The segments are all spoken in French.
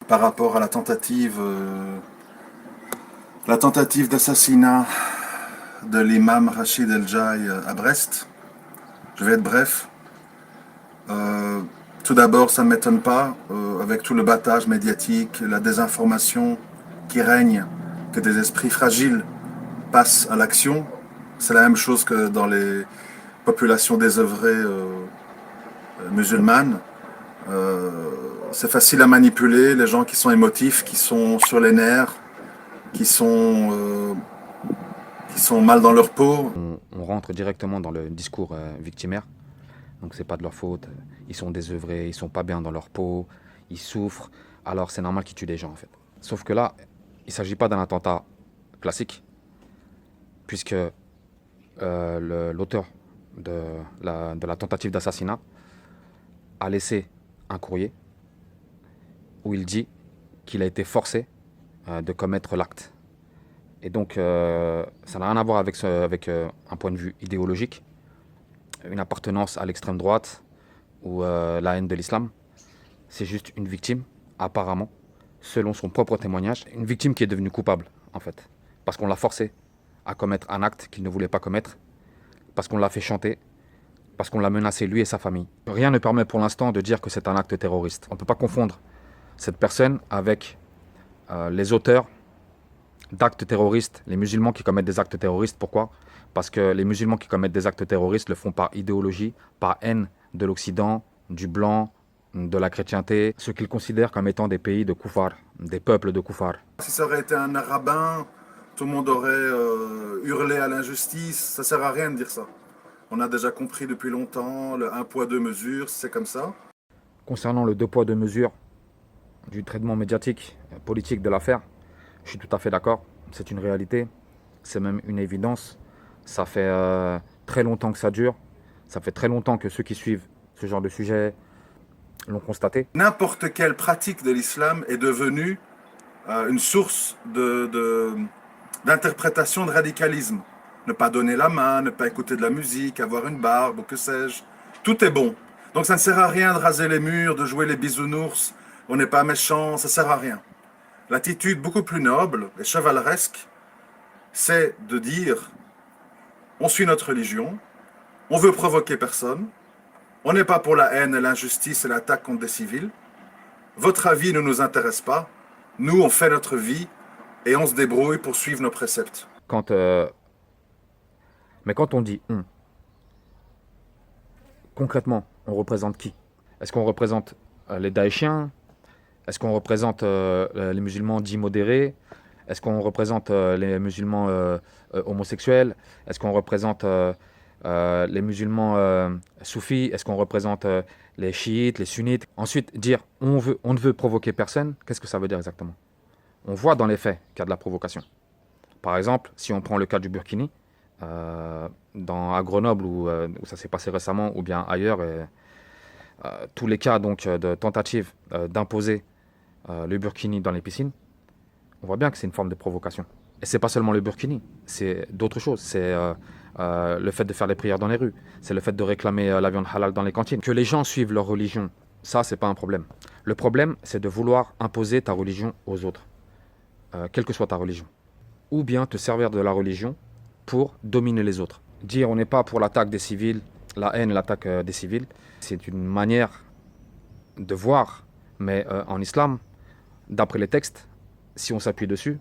par rapport à la tentative d'assassinat de l'imam Rachid El Jaï à Brest. Je vais être bref. Euh, Tout d'abord, ça ne m'étonne pas, avec tout le battage médiatique, la désinformation qui règne, que des esprits fragiles passent à l'action. C'est la même chose que dans les populations désœuvrées musulmanes. C'est facile à manipuler, les gens qui sont émotifs, qui sont sur les nerfs, qui sont, euh, qui sont mal dans leur peau. On rentre directement dans le discours victimaire. Donc c'est pas de leur faute. Ils sont désœuvrés, ils sont pas bien dans leur peau, ils souffrent. Alors c'est normal qu'ils tuent des gens en fait. Sauf que là, il s'agit pas d'un attentat classique, puisque l'auteur de la tentative d'assassinat a laissé un courrier où il dit qu'il a été forcé de commettre l'acte. Et donc ça n'a rien à voir avec, un point de vue idéologique, une appartenance à l'extrême droite ou la haine de l'islam. C'est juste une victime, apparemment, selon son propre témoignage, une victime qui est devenue coupable, en fait. Parce qu'on l'a forcé à commettre un acte qu'il ne voulait pas commettre, parce qu'on l'a fait chanter, parce qu'on l'a menacé, lui et sa famille. Rien ne permet pour l'instant de dire que c'est un acte terroriste. On ne peut pas confondre cette personne avec les auteurs d'actes terroristes, les musulmans qui commettent des actes terroristes. Pourquoi ? Parce que les musulmans qui commettent des actes terroristes le font par idéologie, par haine de l'Occident, du blanc, de la chrétienté, ce qu'ils considèrent comme étant des pays de koufar, des peuples de koufar. Si ça aurait été un rabbin, tout le monde aurait hurlé à l'injustice. Ça sert à rien de dire ça. On a déjà compris depuis longtemps, le un poids, deux mesures, c'est comme ça. Concernant le deux poids, deux mesures du traitement médiatique, politique de l'affaire, je suis tout à fait d'accord. C'est une réalité, c'est même une évidence. Ça fait très longtemps que ça dure. Ça fait très longtemps que ceux qui suivent ce genre de sujet l'ont constaté. N'importe quelle pratique de l'islam est devenue une source d'interprétation de radicalisme. Ne pas donner la main, ne pas écouter de la musique, avoir une barbe ou que sais-je. Tout est bon. Donc ça ne sert à rien de raser les murs, de jouer les bisounours. On n'est pas méchant, ça sert à rien. L'attitude beaucoup plus noble et chevaleresque, c'est de dire on suit notre religion, on veut provoquer personne, on n'est pas pour la haine et l'injustice et l'attaque contre des civils. Votre avis ne nous intéresse pas. Nous, on fait notre vie et on se débrouille pour suivre nos préceptes. Mais quand on dit on, concrètement, on représente qui ? Est-ce qu'on représente les Daeshiens ? Est-ce qu'on représente les musulmans dits modérés ? Est-ce qu'on représente les musulmans homosexuels ? Est-ce qu'on représente les musulmans soufis ? Est-ce qu'on représente les chiites, les sunnites ? Ensuite, dire on ne veut provoquer personne, qu'est-ce que ça veut dire exactement ? On voit dans les faits qu'il y a de la provocation. Par exemple, si on prend le cas du Burkini, à Grenoble où ça s'est passé récemment, ou bien ailleurs, tous les cas donc, de tentative d'imposer le burkini dans les piscines, on voit bien que c'est une forme de provocation. Et c'est pas seulement le burkini, c'est d'autres choses. C'est le fait de faire les prières dans les rues, c'est le fait de réclamer la viande halal dans les cantines. Que les gens suivent leur religion, ça c'est pas un problème. Le problème, c'est de vouloir imposer ta religion aux autres, quelle que soit ta religion. Ou bien te servir de la religion pour dominer les autres. Dire on n'est pas pour l'attaque des civils, la haine et l'attaque des civils, c'est une manière de voir. Mais en islam, d'après les textes, si on s'appuie dessus,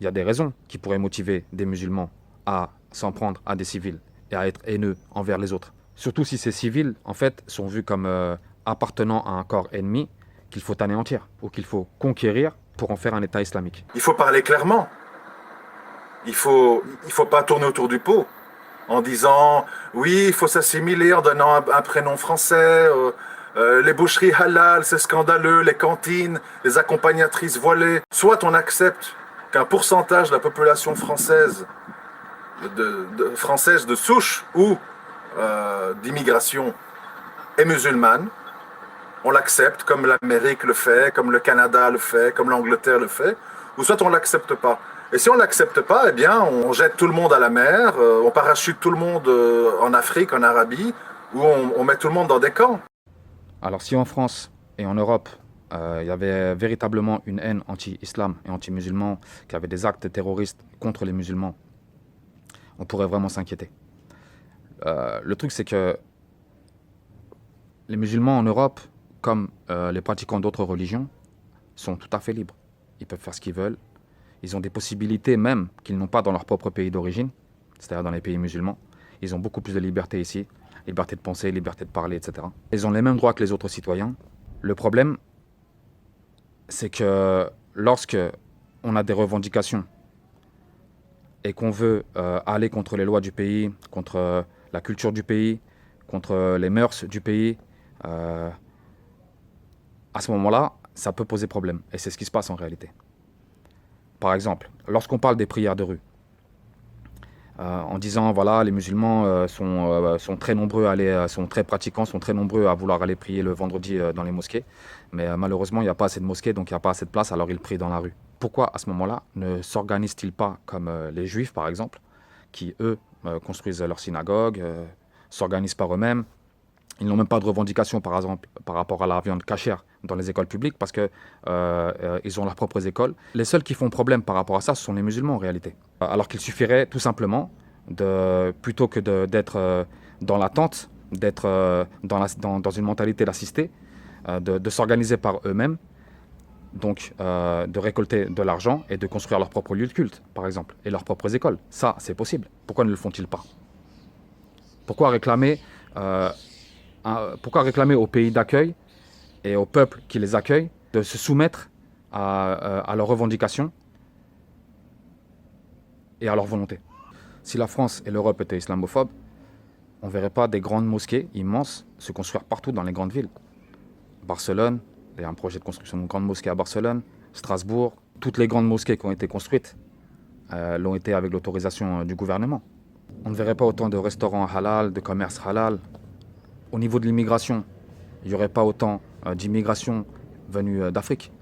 il y a des raisons qui pourraient motiver des musulmans à s'en prendre à des civils et à être haineux envers les autres. Surtout si ces civils, en fait, sont vus comme appartenant à un corps ennemi qu'il faut anéantir ou qu'il faut conquérir pour en faire un État islamique. Il faut parler clairement. Il faut pas tourner autour du pot en disant oui, il faut s'assimiler en donnant un prénom français. Les boucheries halal, c'est scandaleux, les cantines, les accompagnatrices voilées. Soit on accepte qu'un pourcentage de la population française de souche ou d'immigration est musulmane. On l'accepte comme l'Amérique le fait, comme le Canada le fait, comme l'Angleterre le fait. Ou soit on ne l'accepte pas. Et si on ne l'accepte pas, eh bien, on jette tout le monde à la mer, on parachute tout le monde en Afrique, en Arabie, ou on met tout le monde dans des camps. Alors si en France et en Europe, il y avait véritablement une haine anti-islam et anti-musulman, qui avait des actes terroristes contre les musulmans, on pourrait vraiment s'inquiéter. Le truc, c'est que les musulmans en Europe, comme les pratiquants d'autres religions, sont tout à fait libres. Ils peuvent faire ce qu'ils veulent. Ils ont des possibilités même qu'ils n'ont pas dans leur propre pays d'origine, c'est-à-dire dans les pays musulmans. Ils ont beaucoup plus de liberté ici, liberté de penser, liberté de parler, etc. Ils ont les mêmes droits que les autres citoyens. Le problème, c'est que lorsque on a des revendications et qu'on veut aller contre les lois du pays, contre la culture du pays, contre les mœurs du pays, à ce moment-là, ça peut poser problème. Et c'est ce qui se passe en réalité. Par exemple, lorsqu'on parle des prières de rue, en disant voilà, les musulmans sont très nombreux à aller, sont très pratiquants, sont très nombreux à vouloir aller prier le vendredi dans les mosquées, mais malheureusement il n'y a pas assez de mosquées, donc il n'y a pas assez de place, alors ils prient dans la rue. Pourquoi à ce moment-là ne s'organisent-ils pas comme les juifs par exemple, qui eux construisent leur synagogue, s'organisent par eux-mêmes? Ils n'ont même pas de revendication, par exemple, par rapport à la viande cachère dans les écoles publiques parce que ils ont leurs propres écoles. Les seuls qui font problème par rapport à ça, ce sont les musulmans en réalité. Alors qu'il suffirait tout simplement, plutôt que d'être dans l'attente, d'être dans une mentalité d'assister, de s'organiser par eux-mêmes, donc de récolter de l'argent et de construire leur propre lieu de culte, par exemple, et leurs propres écoles. Ça, c'est possible. Pourquoi ne le font-ils pas? Pourquoi réclamer au pays d'accueil et au peuple qui les accueille de se soumettre à leurs revendications et à leur volonté? Si la France et l'Europe étaient islamophobes, on ne verrait pas des grandes mosquées immenses se construire partout dans les grandes villes. Barcelone, il y a un projet de construction d'une grande mosquée à Barcelone, Strasbourg, toutes les grandes mosquées qui ont été construites l'ont été avec l'autorisation du gouvernement. On ne verrait pas autant de restaurants halal, de commerces halal. Au niveau de l'immigration, il n'y aurait pas autant d'immigration venue d'Afrique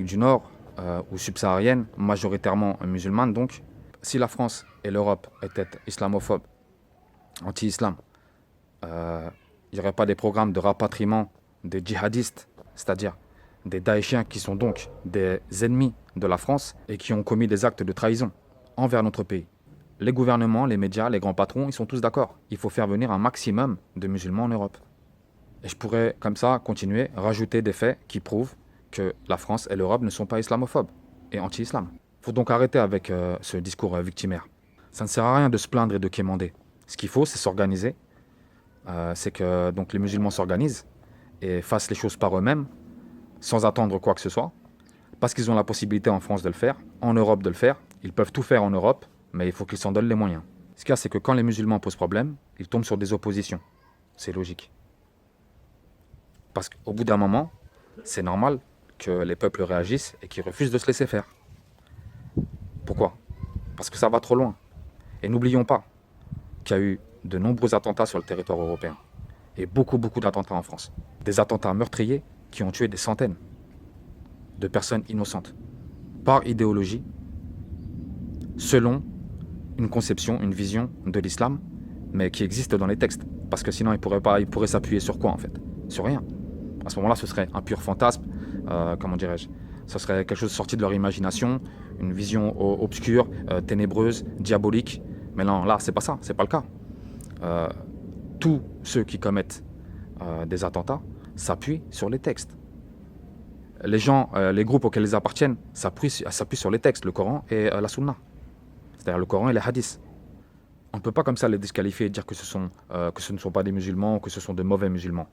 du Nord ou subsaharienne, majoritairement musulmane donc. Si la France et l'Europe étaient islamophobes, anti-islam, il n'y aurait pas des programmes de rapatriement des djihadistes, c'est-à-dire des daéchiens qui sont donc des ennemis de la France et qui ont commis des actes de trahison envers notre pays. Les gouvernements, les médias, les grands patrons, ils sont tous d'accord. Il faut faire venir un maximum de musulmans en Europe. Et je pourrais, comme ça, continuer, rajouter des faits qui prouvent que la France et l'Europe ne sont pas islamophobes et anti-islam. Il faut donc arrêter avec ce discours victimaire. Ça ne sert à rien de se plaindre et de quémander. Ce qu'il faut, c'est s'organiser. C'est que donc, les musulmans s'organisent et fassent les choses par eux-mêmes, sans attendre quoi que ce soit, parce qu'ils ont la possibilité en France de le faire, en Europe de le faire. Ils peuvent tout faire en Europe, mais il faut qu'ils s'en donnent les moyens. Ce qu'il y a, c'est que quand les musulmans posent problème, ils tombent sur des oppositions. C'est logique. Parce qu'au bout d'un moment, c'est normal que les peuples réagissent et qu'ils refusent de se laisser faire. Pourquoi? Parce que ça va trop loin. Et n'oublions pas qu'il y a eu de nombreux attentats sur le territoire européen. Et beaucoup d'attentats en France. Des attentats meurtriers qui ont tué des centaines de personnes innocentes. Par idéologie, selon une conception, une vision de l'islam, mais qui existe dans les textes. Parce que sinon, il pourrait s'appuyer sur quoi en fait? Sur rien. À ce moment-là, ce serait un pur fantasme, comment dirais-je? Ce serait quelque chose sorti de leur imagination, une vision obscure, ténébreuse, diabolique. Mais non, là, c'est pas ça, c'est pas le cas. Tous ceux qui commettent des attentats s'appuient sur les textes. Les gens, les groupes auxquels ils appartiennent s'appuient sur les textes, le Coran et la Sunna. C'est-à-dire le Coran et les hadiths. On ne peut pas comme ça les disqualifier et dire que ce ne sont pas des musulmans ou que ce sont de mauvais musulmans.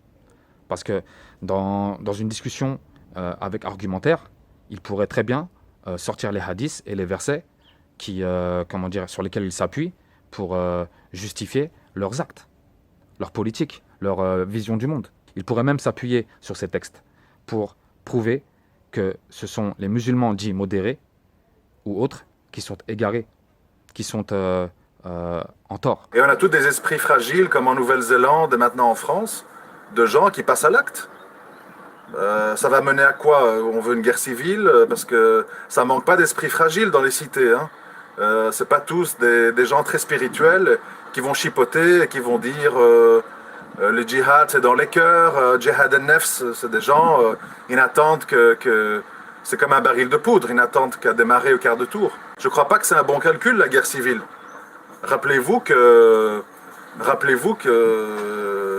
Parce que dans une discussion avec argumentaire, ils pourraient très bien sortir les hadiths et les versets sur lesquels ils s'appuient pour justifier leurs actes, leur politique, leur vision du monde. Ils pourraient même s'appuyer sur ces textes pour prouver que ce sont les musulmans dits modérés ou autres qui sont égarés, qui sont en tort. Et on a tous des esprits fragiles, comme en Nouvelle-Zélande et maintenant en France, de gens qui passent à l'acte. Ça va mener à quoi? On veut une guerre civile? Parce que ça manque pas d'esprits fragiles dans les cités. C'est pas tous des gens très spirituels qui vont chipoter et qui vont dire Le djihad, c'est dans les cœurs. Djihad al-Nefs, c'est des gens, ils n'attendent que c'est comme un baril de poudre, ils n'attendent qu'à démarrer au quart de tour. Je ne crois pas que c'est un bon calcul, la guerre civile. Rappelez-vous que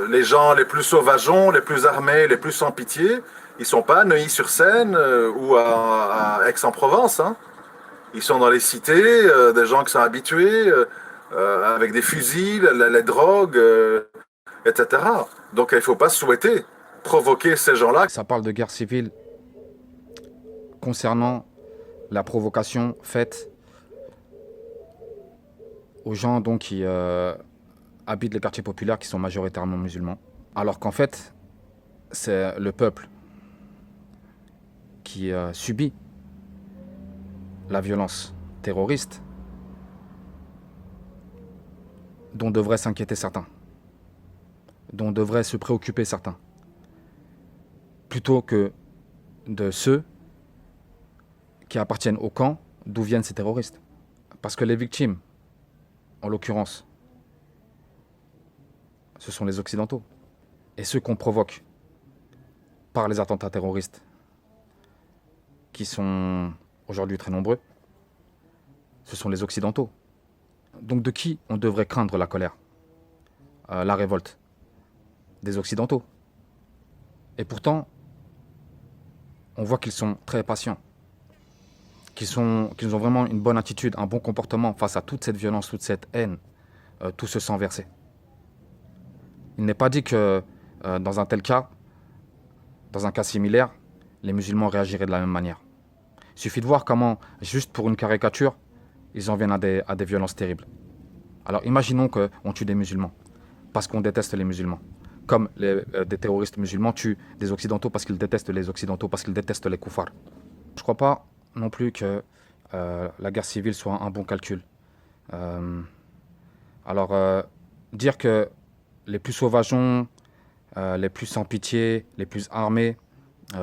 les gens les plus sauvageons, les plus armés, les plus sans pitié, ils ne sont pas à Neuilly-sur-Seine ou à Aix-en-Provence. Hein. Ils sont dans les cités, des gens qui sont habitués, avec des fusils, les drogues, etc. Donc il ne faut pas souhaiter provoquer ces gens-là. Ça parle de guerre civile concernant la provocation faite aux gens donc, qui habitent les quartiers populaires qui sont majoritairement musulmans. Alors qu'en fait, c'est le peuple qui subit la violence terroriste dont devraient s'inquiéter certains, dont devraient se préoccuper certains, plutôt que de ceux qui appartiennent au camp d'où viennent ces terroristes. Parce que les victimes, en l'occurrence, ce sont les Occidentaux. Et ceux qu'on provoque par les attentats terroristes, qui sont aujourd'hui très nombreux, ce sont les Occidentaux. Donc de qui on devrait craindre la colère, la révolte? Des Occidentaux. Et pourtant, on voit qu'ils sont très patients, qu'ils ont vraiment une bonne attitude, un bon comportement face à toute cette violence, toute cette haine, tout ce sang versé. Il n'est pas dit que dans un tel cas, dans un cas similaire, les musulmans réagiraient de la même manière. Il suffit de voir comment, juste pour une caricature, ils en viennent à des violences terribles. Alors imaginons qu'on tue des musulmans, parce qu'on déteste les musulmans. Comme des terroristes musulmans tuent des occidentaux parce qu'ils détestent les occidentaux, parce qu'ils détestent les koufars. Je ne crois pas non plus que la guerre civile soit un bon calcul. Dire que les plus sauvageons, les plus sans pitié, les plus armés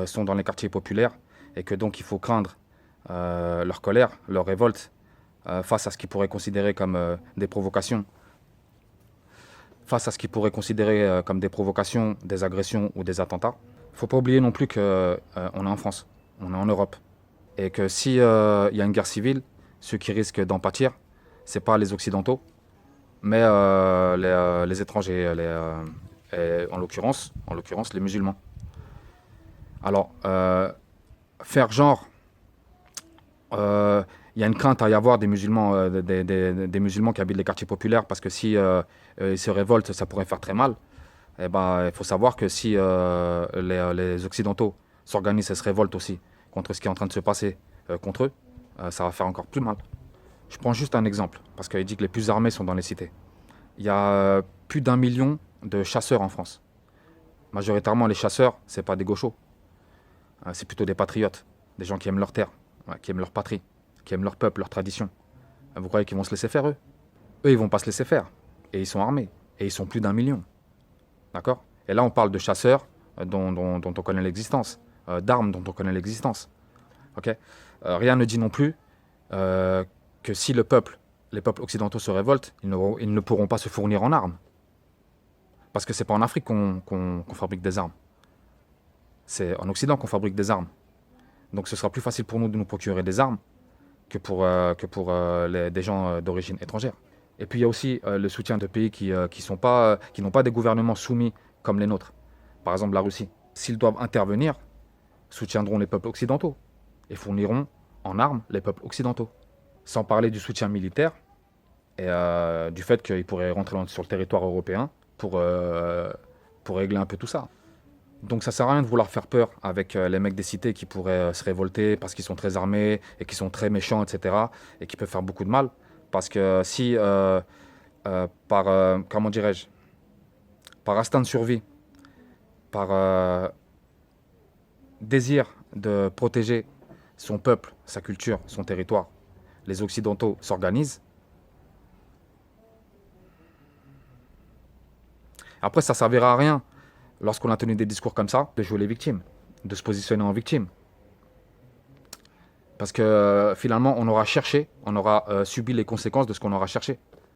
sont dans les quartiers populaires et que donc il faut craindre leur colère, leur révolte face à ce qu'ils pourraient considérer comme des provocations, des agressions ou des attentats. Il ne faut pas oublier non plus qu'on est en France, on est en Europe. Et que s'il y a une guerre civile, ceux qui risquent d'en pâtir, ce n'est pas les Occidentaux, mais les étrangers, et en l'occurrence les musulmans. Alors, faire genre, il y a une crainte à y avoir des musulmans, des musulmans qui habitent les quartiers populaires, parce que si ils se révoltent, ça pourrait faire très mal. Et il faut savoir que si les Occidentaux s'organisent et se révoltent aussi contre ce qui est en train de se passer contre eux, ça va faire encore plus mal. Je prends juste un exemple, parce qu'il dit que les plus armés sont dans les cités. Il y a plus d'1 million de chasseurs en France. Majoritairement, les chasseurs, ce n'est pas des gauchos. C'est plutôt des patriotes, des gens qui aiment leur terre, qui aiment leur patrie, qui aiment leur peuple, leur tradition. Vous croyez qu'ils vont se laisser faire, eux? Eux, ils vont pas se laisser faire. Et ils sont armés. Et ils sont plus d'1 million. D'accord? Et là, on parle de chasseurs dont on connaît l'existence, d'armes dont on connaît l'existence. Okay? Rien ne dit non plus que si les peuples occidentaux se révoltent, ils ne pourront pas se fournir en armes. Parce que c'est pas en Afrique qu'on fabrique des armes. C'est en Occident qu'on fabrique des armes. Donc ce sera plus facile pour nous de nous procurer des armes que pour des gens d'origine étrangère. Et puis il y a aussi le soutien de pays qui n'ont pas des gouvernements soumis comme les nôtres. Par exemple la Russie. S'ils doivent intervenir, soutiendront les peuples occidentaux et fourniront en armes les peuples occidentaux. Sans parler du soutien militaire et du fait qu'ils pourraient rentrer sur le territoire européen pour régler un peu tout ça. Donc ça sert à rien de vouloir faire peur avec les mecs des cités qui pourraient se révolter parce qu'ils sont très armés et qui sont très méchants, etc. et qui peuvent faire beaucoup de mal. Parce que si, par instinct de survie, par désir de protéger son peuple, sa culture, son territoire, les Occidentaux s'organisent. Après, ça ne servira à rien, lorsqu'on a tenu des discours comme ça, de jouer les victimes, de se positionner en victime. Parce que finalement, on aura subi les conséquences de ce qu'on aura cherché.